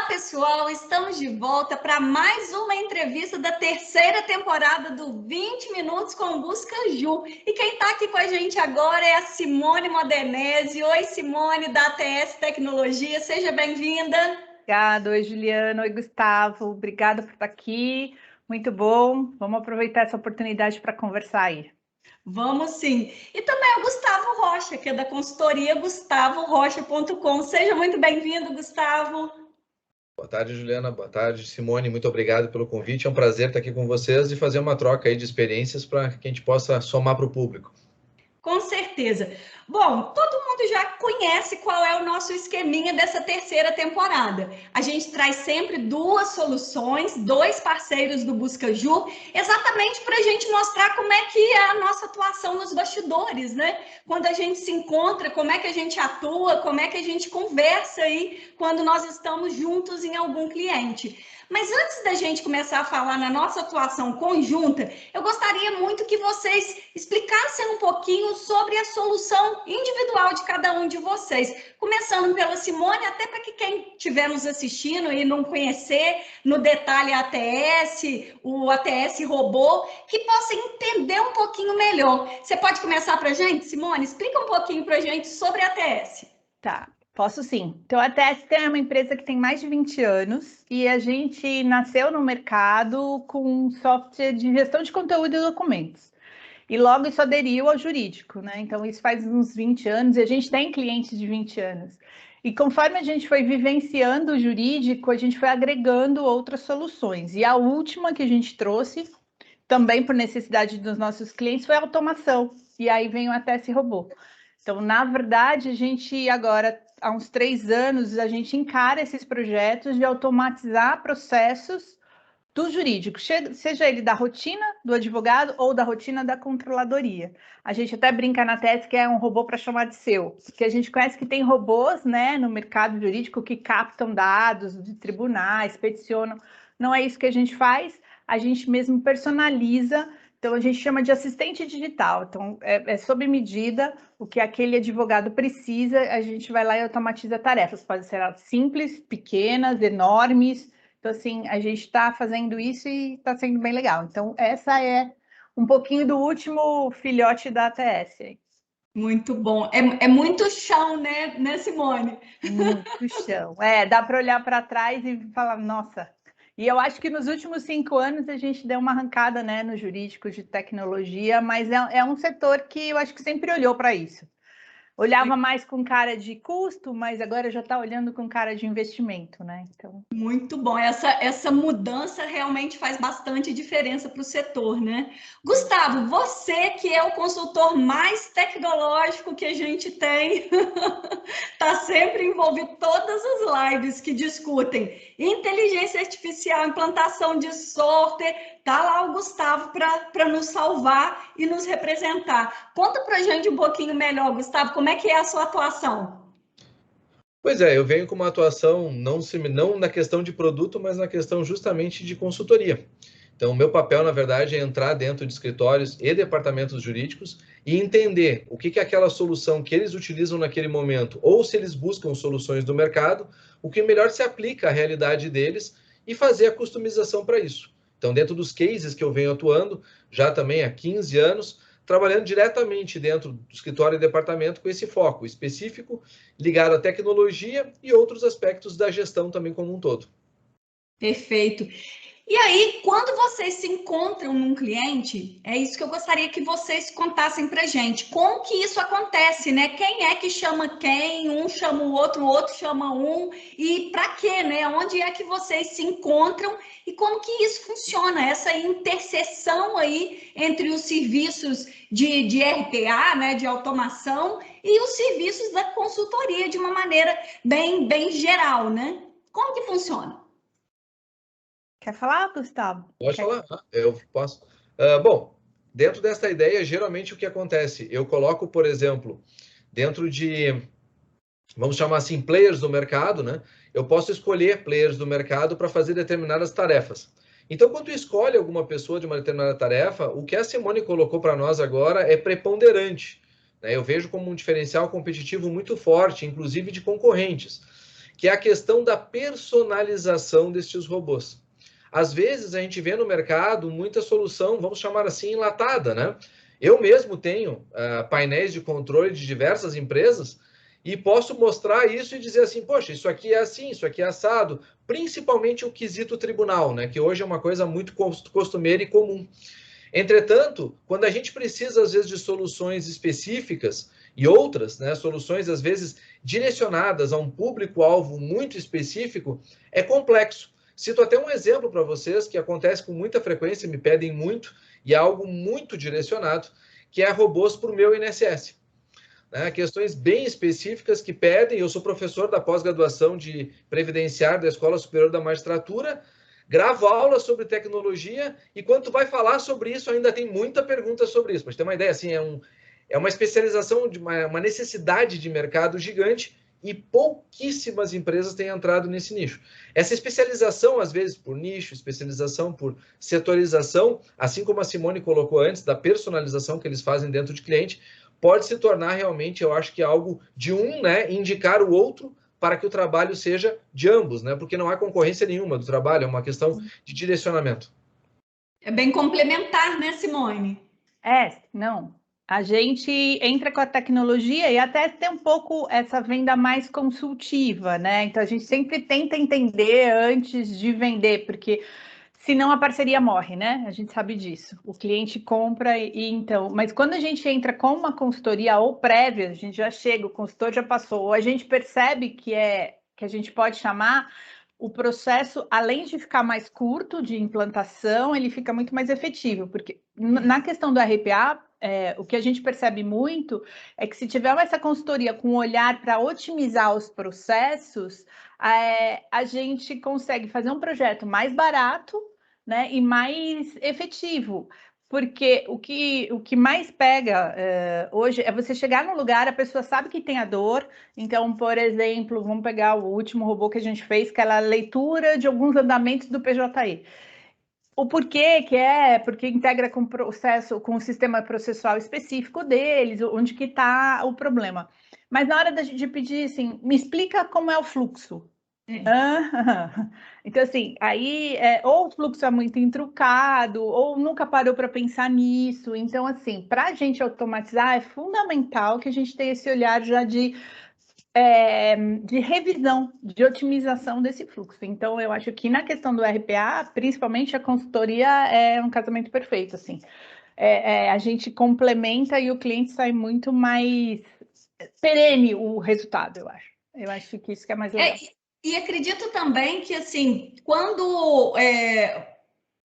pessoal, estamos de volta para mais uma entrevista da terceira temporada do 20 Minutos com Busca Ju. E quem está aqui com a gente agora é a Simone Modernese. Oi, Simone, da ATS Tecnologia, seja bem-vinda. Obrigada, oi, Juliana, oi, Gustavo, obrigada por estar aqui, muito bom, vamos aproveitar essa oportunidade para conversar aí. Vamos sim. E também o Gustavo Rocha, que é da consultoria gustavorocha.com. Seja muito bem-vindo, Gustavo. Boa tarde, Juliana. Boa tarde, Simone. Muito obrigado pelo convite. É um prazer estar aqui com vocês e fazer uma troca aí de experiências para que a gente possa somar para o público. Com certeza. Bom, todo mundo já conhece qual é o nosso esqueminha dessa terceira temporada. A gente traz sempre duas soluções, dois parceiros do Busca Ju, exatamente para a gente mostrar como é que é a nossa atuação nos bastidores, né? Quando a gente se encontra, como é que a gente atua, como é que a gente conversa aí quando nós estamos juntos em algum cliente. Mas antes da gente começar a falar na nossa atuação conjunta, eu gostaria muito que vocês explicassem um pouquinho sobre a solução individual de cada um de vocês. Começando pela Simone, até para que quem estiver nos assistindo e não conhecer no detalhe a ATS, o ATS robô, que possa entender um pouquinho melhor. Você pode começar para a gente, Simone? Explica um pouquinho para a gente sobre a ATS. Tá. Posso sim. Então, a ATS é uma empresa que tem mais de 20 anos e a gente nasceu no mercado com um software de gestão de conteúdo e documentos. E logo isso aderiu ao jurídico, né? Então, isso faz uns 20 anos e a gente tem clientes de 20 anos. E conforme a gente foi vivenciando o jurídico, a gente foi agregando outras soluções. E a última que a gente trouxe, também por necessidade dos nossos clientes, foi a automação. E aí vem o ATS Robô. Então, na verdade, a gente agora, há uns 3 anos, a gente encara esses projetos de automatizar processos do jurídico, seja ele da rotina do advogado ou da rotina da controladoria. A gente até brinca na tese que é um robô para chamar de seu, porque a gente conhece que tem robôs, né, no mercado jurídico que captam dados de tribunais, peticionam. Não é isso que a gente faz, a gente mesmo personaliza. Então, a gente chama de assistente digital. Então, é sob medida o que aquele advogado precisa, a gente vai lá e automatiza tarefas. Podem ser simples, pequenas, enormes. Então, assim, a gente está fazendo isso e está sendo bem legal. Então, essa é um pouquinho do último filhote da ATS. Muito bom. É muito chão, né, Simone? Muito chão. Dá para olhar para trás e falar, nossa... E eu acho que nos últimos 5 anos a gente deu uma arrancada, né, no jurídico de tecnologia, mas é um setor que eu acho que sempre olhou para isso. Olhava mais com cara de custo, mas agora já está olhando com cara de investimento, né? Então... Muito bom. Essa mudança realmente faz bastante diferença para o setor, né? Gustavo, você que é o consultor mais tecnológico que a gente tem, está sempre envolvido em todas as lives que discutem inteligência artificial, implantação de software. Tá lá o Gustavo para nos salvar e nos representar. Conta para a gente um pouquinho melhor, Gustavo, como é que é a sua atuação? Pois é, eu venho com uma atuação não na questão de produto, mas na questão justamente de consultoria. Então, o meu papel, na verdade, é entrar dentro de escritórios e departamentos jurídicos e entender o que é aquela solução que eles utilizam naquele momento, ou se eles buscam soluções do mercado, o que melhor se aplica à realidade deles e fazer a customização para isso. Então, dentro dos cases que eu venho atuando, já também há 15 anos, trabalhando diretamente dentro do escritório e departamento com esse foco específico, ligado à tecnologia e outros aspectos da gestão também como um todo. Perfeito. E aí, quando vocês se encontram num cliente, é isso que eu gostaria que vocês contassem para gente. Como que isso acontece, né? Quem é que chama quem? Um chama o outro chama um. E para quê, né? Onde é que vocês se encontram e como que isso funciona? Essa interseção aí entre os serviços de RPA, né? De automação e os serviços da consultoria de uma maneira bem geral, né? Como que funciona? Quer falar, Gustavo? Pode falar, eu posso. Bom, dentro dessa ideia, geralmente o que acontece? Eu coloco, por exemplo, dentro de, vamos chamar assim, players do mercado, né? Eu posso escolher players do mercado para fazer determinadas tarefas. Então, quando tu escolhe alguma pessoa de uma determinada tarefa, o que a Simone colocou para nós agora é preponderante, né? Eu vejo como um diferencial competitivo muito forte, inclusive de concorrentes. que é a questão da personalização destes robôs. Às vezes a gente vê no mercado muita solução, vamos chamar assim, enlatada, né? Eu mesmo tenho painéis de controle de diversas empresas e posso mostrar isso e dizer assim, poxa, isso aqui é assim, isso aqui é assado, principalmente o quesito tribunal, né? Que hoje é uma coisa muito costumeira e comum. Entretanto, quando a gente precisa, às vezes, de soluções específicas e outras, né, soluções, às vezes, direcionadas a um público-alvo muito específico, é complexo. Cito até um exemplo para vocês que acontece com muita frequência, me pedem muito, e é algo muito direcionado, que é robôs para o meu INSS. Né, questões bem específicas que pedem, eu sou professor da pós-graduação de Previdenciário da Escola Superior da Magistratura, gravo aula sobre tecnologia e quando tu vai falar sobre isso, ainda tem muita pergunta sobre isso. Para ter uma ideia, assim, é uma especialização, de uma necessidade de mercado gigante e pouquíssimas empresas têm entrado nesse nicho. Essa especialização, às vezes, por nicho, especialização por setorização, assim como a Simone colocou antes, da personalização que eles fazem dentro de cliente, pode se tornar realmente, eu acho que algo de um, né, indicar o outro para que o trabalho seja de ambos, né? Porque não há concorrência nenhuma do trabalho, é uma questão de direcionamento. É bem complementar, né, Simone? Não. A gente entra com a tecnologia e até tem um pouco essa venda mais consultiva, né? Então a gente sempre tenta entender antes de vender, porque senão a parceria morre, né? A gente sabe disso. O cliente compra e então... Mas quando a gente entra com uma consultoria ou prévia, a gente já chega, o consultor já passou, ou a gente percebe que a gente pode chamar o processo, além de ficar mais curto de implantação, ele fica muito mais efetivo, porque na questão do RPA, o que a gente percebe muito é que se tiver essa consultoria com um olhar para otimizar os processos, a gente consegue fazer um projeto mais barato, né, e mais efetivo. Porque o que mais pega hoje é você chegar num lugar, a pessoa sabe que tem a dor. Então, por exemplo, vamos pegar o último robô que a gente fez, que é a leitura de alguns andamentos do PJI. O porquê que porque integra com o processo, com o sistema processual específico deles, onde que está o problema. Mas na hora de pedir, assim, me explica como é o fluxo. Então, assim, aí ou o fluxo é muito intrucado, ou nunca parou para pensar nisso. Então, assim, para a gente automatizar, é fundamental que a gente tenha esse olhar já de revisão, de otimização desse fluxo. Então, eu acho que na questão do RPA, principalmente a consultoria é um casamento perfeito, assim. A gente complementa e o cliente sai muito mais perene o resultado, eu acho. Eu acho que isso que é mais legal. E acredito também que, assim, quando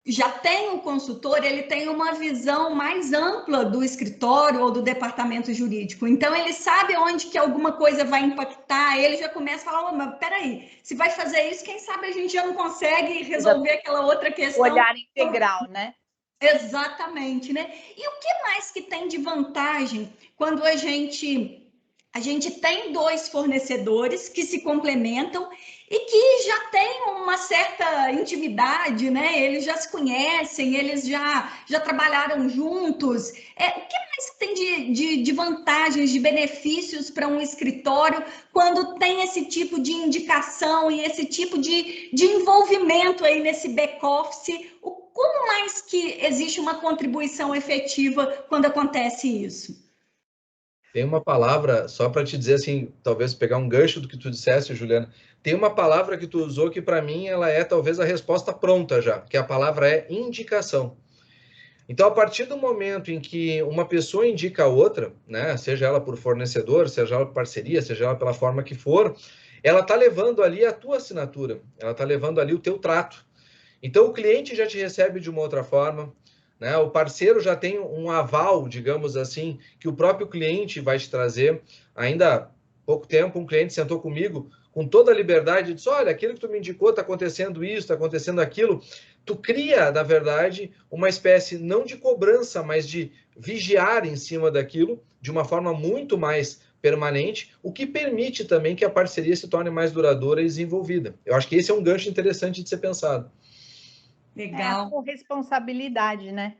já tem um consultor, ele tem uma visão mais ampla do escritório ou do departamento jurídico. Então, ele sabe onde que alguma coisa vai impactar, ele já começa a falar, mas peraí, se vai fazer isso, quem sabe a gente já não consegue resolver aquela outra questão. O olhar integral, né? Exatamente, né? E o que mais que tem de vantagem quando a gente tem dois fornecedores que se complementam e que já têm uma certa intimidade, né? Eles já se conhecem, eles já trabalharam juntos. O que mais tem de vantagens, de benefícios para um escritório quando tem esse tipo de indicação e esse tipo de envolvimento aí nesse back-office? Como mais que existe uma contribuição efetiva quando acontece isso? Tem uma palavra, só para te dizer assim, talvez pegar um gancho do que tu disseste, Juliana, tem uma palavra que tu usou que para mim ela é talvez a resposta pronta já, que a palavra é indicação. Então, a partir do momento em que uma pessoa indica a outra, né, seja ela por fornecedor, seja ela por parceria, seja ela pela forma que for, ela está levando ali a tua assinatura, ela está levando ali o teu trato. Então, o cliente já te recebe de uma outra forma, né? O parceiro já tem um aval, digamos assim, que o próprio cliente vai te trazer. Ainda há pouco tempo, um cliente sentou comigo com toda a liberdade e disse, olha, aquilo que tu me indicou, está acontecendo isso, está acontecendo aquilo. Tu cria, na verdade, uma espécie não de cobrança, mas de vigiar em cima daquilo de uma forma muito mais permanente, o que permite também que a parceria se torne mais duradoura e desenvolvida. Eu acho que esse é um gancho interessante de ser pensado. Legal. Com responsabilidade, né?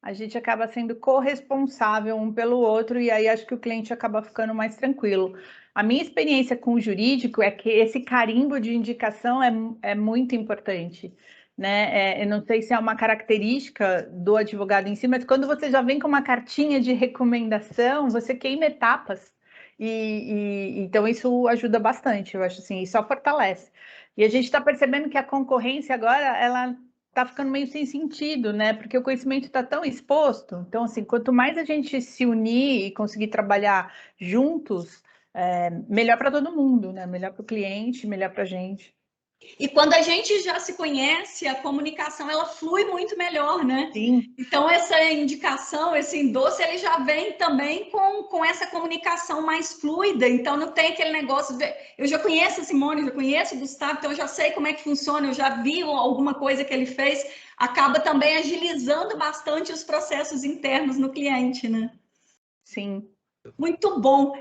a gente acaba sendo corresponsável um pelo outro, e aí acho que o cliente acaba ficando mais tranquilo. A minha experiência com o jurídico é que esse carimbo de indicação é muito importante, né? Eu não sei se é uma característica do advogado em si, mas quando você já vem com uma cartinha de recomendação, você queima etapas. Então isso ajuda bastante, eu acho assim, e só fortalece. E a gente está percebendo que a concorrência agora, ela está ficando meio sem sentido, né? Porque o conhecimento está tão exposto. Então, assim, quanto mais a gente se unir e conseguir trabalhar juntos, melhor para todo mundo, né? Melhor para o cliente, melhor para a gente. E quando a gente já se conhece, a comunicação ela flui muito melhor, né? Sim. Então, essa indicação, esse endosso, ele já vem também com essa comunicação mais fluida. Então, não tem aquele negócio de... Eu já conheço a Simone, já conheço o Gustavo, então eu já sei como é que funciona, eu já vi alguma coisa que ele fez. Acaba também agilizando bastante os processos internos no cliente, né? Sim. Muito bom.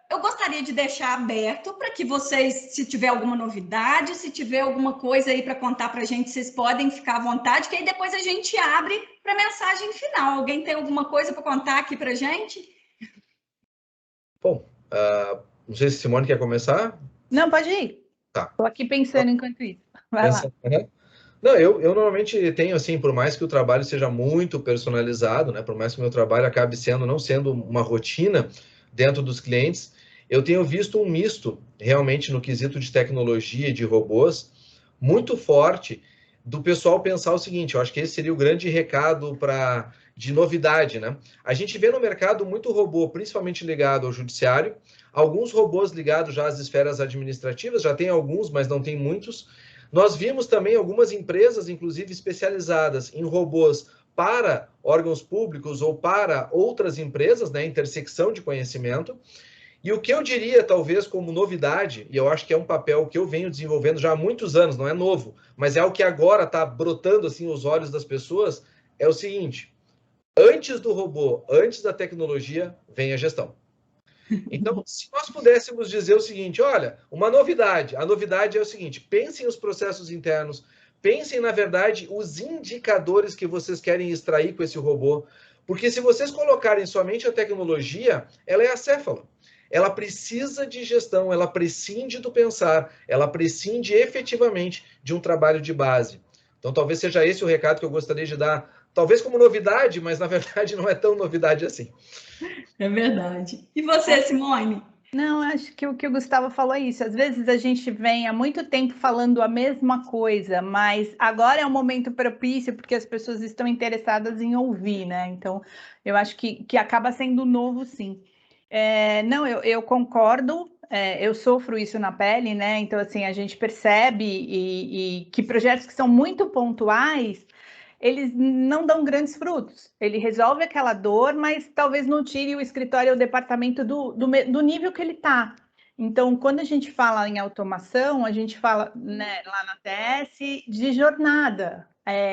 Eu gostaria de deixar aberto para que vocês, se tiver alguma novidade, se tiver alguma coisa aí para contar para a gente, vocês podem ficar à vontade, que aí depois a gente abre para a mensagem final. Alguém tem alguma coisa para contar aqui para a gente? Bom, não sei se Simone quer começar. Não, pode ir. Tá. Estou aqui pensando enquanto isso. Vai lá. Uhum. Não, eu normalmente tenho, assim, por mais que o trabalho seja muito personalizado, né, por mais que o meu trabalho acabe não sendo uma rotina dentro dos clientes, eu tenho visto um misto, realmente, no quesito de tecnologia e de robôs, muito forte, do pessoal pensar o seguinte, eu acho que esse seria o grande recado de novidade, né? A gente vê no mercado muito robô, principalmente ligado ao judiciário, alguns robôs ligados já às esferas administrativas, já tem alguns, mas não tem muitos. Nós vimos também algumas empresas, inclusive especializadas em robôs para órgãos públicos ou para outras empresas, né, intersecção de conhecimento. E o que eu diria, talvez, como novidade, e eu acho que é um papel que eu venho desenvolvendo já há muitos anos, não é novo, mas é o que agora está brotando assim os olhos das pessoas, é o seguinte: antes do robô, antes da tecnologia, vem a gestão. Então, se nós pudéssemos dizer o seguinte, olha, uma novidade, a novidade é o seguinte, pensem os processos internos, pensem, na verdade, os indicadores que vocês querem extrair com esse robô, porque se vocês colocarem somente a tecnologia, ela é acéfala. Ela precisa de gestão, ela prescinde do pensar, ela prescinde efetivamente de um trabalho de base. Então, talvez seja esse o recado que eu gostaria de dar, talvez como novidade, mas na verdade não é tão novidade assim. É verdade. E você, Simone? Não, acho que o que o Gustavo falou é isso. Às vezes a gente vem há muito tempo falando a mesma coisa, mas agora é um momento propício porque as pessoas estão interessadas em ouvir, né? Então, eu acho que acaba sendo novo, sim. Não, eu concordo. Eu sofro isso na pele, né? Então, assim, a gente percebe e que projetos que são muito pontuais, eles não dão grandes frutos. Ele resolve aquela dor, mas talvez não tire o escritório ou o departamento do nível que ele está. Então, quando a gente fala em automação, a gente fala, né, lá na TS de jornada.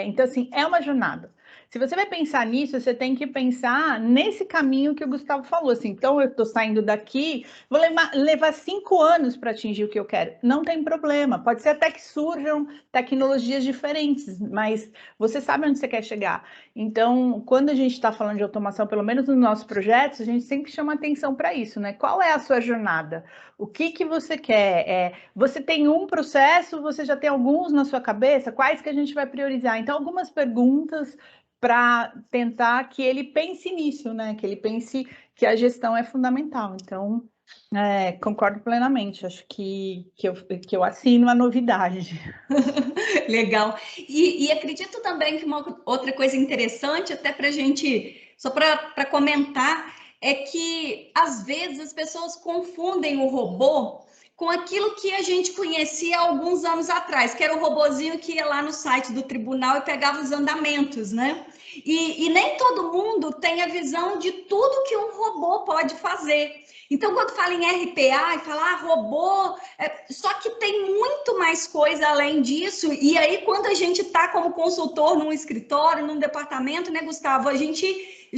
Então, assim, é uma jornada. Se você vai pensar nisso, você tem que pensar nesse caminho que o Gustavo falou. Assim, então, eu estou saindo daqui, vou levar 5 anos para atingir o que eu quero. Não tem problema. Pode ser até que surjam tecnologias diferentes, mas você sabe onde você quer chegar. Então, quando a gente está falando de automação, pelo menos nos nossos projetos, a gente sempre chama atenção para isso, né? Qual é a sua jornada? O que você quer? Você tem um processo, você já tem alguns na sua cabeça? Quais que a gente vai priorizar? Então, algumas perguntas para tentar que ele pense nisso, né? Que ele pense que a gestão é fundamental. Então, concordo plenamente. Acho que eu assino a novidade. Legal. E acredito também que uma outra coisa interessante, até para a gente, só para comentar, é que às vezes as pessoas confundem o robô com aquilo que a gente conhecia há alguns anos atrás, que era o robozinho que ia lá no site do tribunal e pegava os andamentos, né? E nem todo mundo tem a visão de tudo que um robô pode fazer. Então, quando fala em RPA e fala robô, só que tem muito mais coisa além disso. E aí, quando a gente está como consultor num escritório, num departamento, né, Gustavo, a gente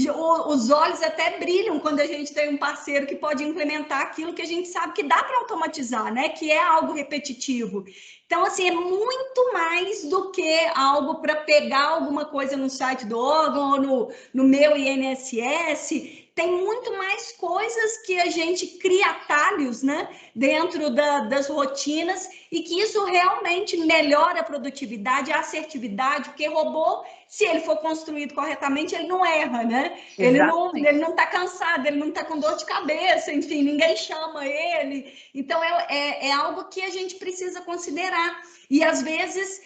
Os olhos até brilham quando a gente tem um parceiro que pode implementar aquilo que a gente sabe que dá para automatizar, né? Que é algo repetitivo. Então, assim, é muito mais do que algo para pegar alguma coisa no site do órgão ou no meu INSS. Tem muito mais coisas que a gente cria atalhos, né, dentro das rotinas, e que isso realmente melhora a produtividade, a assertividade, porque robô, se ele for construído corretamente, ele não erra, né? Ele não está cansado, ele não está com dor de cabeça, enfim, ninguém chama ele. Então, é algo que a gente precisa considerar. E, às vezes,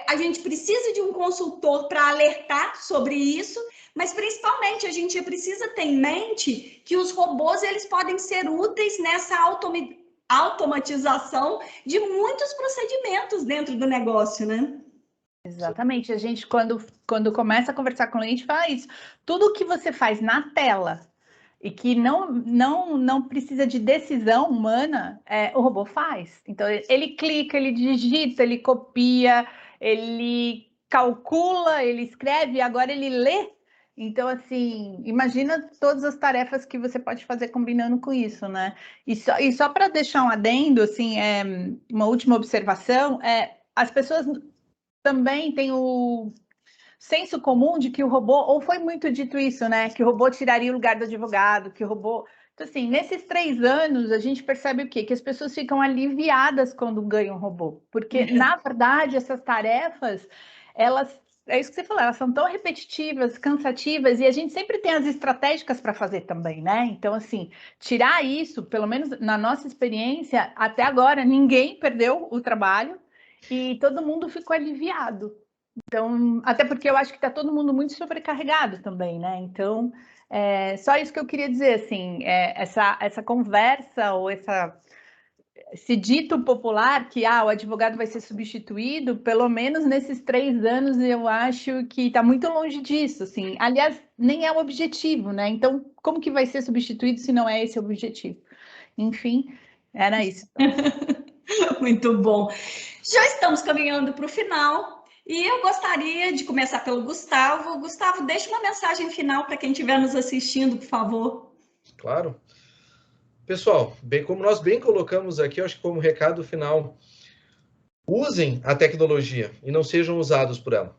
a gente precisa de um consultor para alertar sobre isso, mas principalmente a gente precisa ter em mente que os robôs eles podem ser úteis nessa automatização de muitos procedimentos dentro do negócio, né? Exatamente. A gente, quando começa a conversar com o cliente, fala isso. Tudo que você faz na tela e que não precisa de decisão humana, o robô faz. Então, ele clica, ele digita, ele copia, ele calcula, ele escreve, agora ele lê. Então, assim, imagina todas as tarefas que você pode fazer combinando com isso, né? E só para deixar um adendo, assim, uma última observação, as pessoas também têm o senso comum de que o robô, ou foi muito dito isso, né? Que o robô tiraria o lugar do advogado, que o robô... Então, assim, nesses 3 anos, a gente percebe o quê? Que as pessoas ficam aliviadas quando ganham um robô. Porque, na verdade, essas tarefas, elas... É isso que você falou, elas são tão repetitivas, cansativas, e a gente sempre tem as estratégicas para fazer também, né? Então, assim, tirar isso, pelo menos na nossa experiência, até agora, ninguém perdeu o trabalho e todo mundo ficou aliviado. Então, até porque eu acho que está todo mundo muito sobrecarregado também, né? Então, só isso que eu queria dizer, assim, essa conversa ou esse dito popular que o advogado vai ser substituído, pelo menos nesses 3 anos, eu acho que está muito longe disso, assim. Aliás, nem é o objetivo, né? Então, como que vai ser substituído se não é esse o objetivo? Enfim, era isso. Muito bom. Já estamos caminhando para o final. E eu gostaria de começar pelo Gustavo. Gustavo, deixa uma mensagem final para quem estiver nos assistindo, por favor. Claro. Pessoal, como nós bem colocamos aqui, eu acho que como recado final, usem a tecnologia e não sejam usados por ela.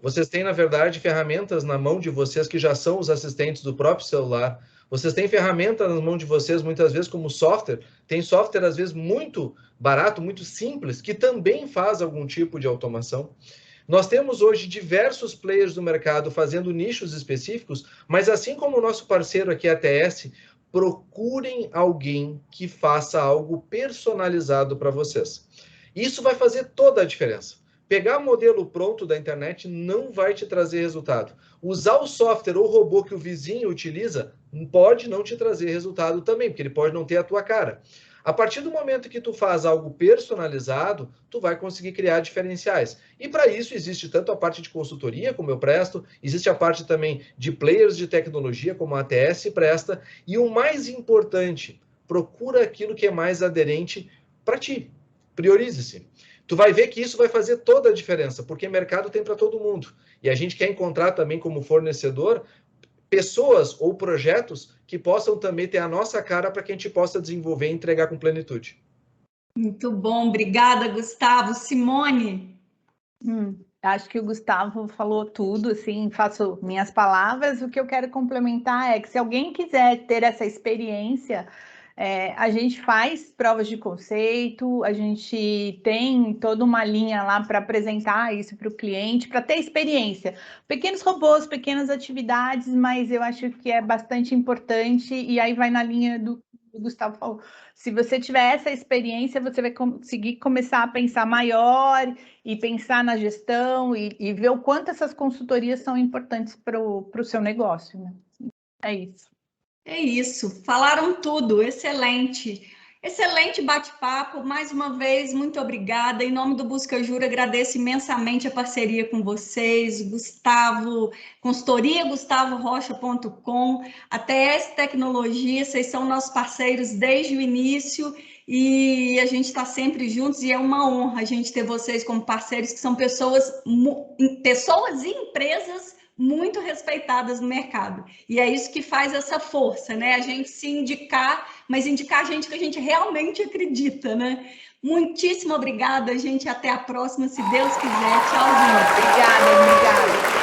Vocês têm, na verdade, ferramentas na mão de vocês que já são os assistentes do próprio celular. Vocês têm ferramentas na mão de vocês, muitas vezes, como software. Tem software, às vezes, muito barato, muito simples, que também faz algum tipo de automação. Nós temos hoje diversos players do mercado fazendo nichos específicos, mas assim como o nosso parceiro aqui, a ATS, procurem alguém que faça algo personalizado para vocês. Isso vai fazer toda a diferença. Pegar o modelo pronto da internet não vai te trazer resultado. Usar o software ou robô que o vizinho utiliza pode não te trazer resultado também, porque ele pode não ter a tua cara. A partir do momento que tu faz algo personalizado, tu vai conseguir criar diferenciais. E para isso existe tanto a parte de consultoria, como eu presto, existe a parte também de players de tecnologia, como a ATS presta, e o mais importante, procura aquilo que é mais aderente para ti. Priorize-se. Tu vai ver que isso vai fazer toda a diferença, porque mercado tem para todo mundo. E a gente quer encontrar também como fornecedor pessoas ou projetos que possam também ter a nossa cara para que a gente possa desenvolver e entregar com plenitude. Muito bom, obrigada, Gustavo. Simone? Acho que o Gustavo falou tudo, assim, faço minhas palavras. O que eu quero complementar é que se alguém quiser ter essa experiência, a gente faz provas de conceito, a gente tem toda uma linha lá para apresentar isso para o cliente, para ter experiência. Pequenos robôs, pequenas atividades, mas eu acho que é bastante importante, e aí vai na linha do que o Gustavo falou. Se você tiver essa experiência, você vai conseguir começar a pensar maior e pensar na gestão e ver o quanto essas consultorias são importantes para o seu negócio, né? É isso. É isso, falaram tudo, excelente. Excelente bate-papo, mais uma vez, muito obrigada. Em nome do Busca Jura, agradeço imensamente a parceria com vocês, Gustavo, consultoria GustavoRocha.com, a TS Tecnologia, vocês são nossos parceiros desde o início e a gente está sempre juntos e é uma honra a gente ter vocês como parceiros, que são pessoas e empresas muito respeitadas no mercado. E é isso que faz essa força, né? A gente se indicar, mas indicar gente que a gente realmente acredita, né? Muitíssimo obrigada, gente. Até a próxima, se Deus quiser. Tchauzinho. Obrigada.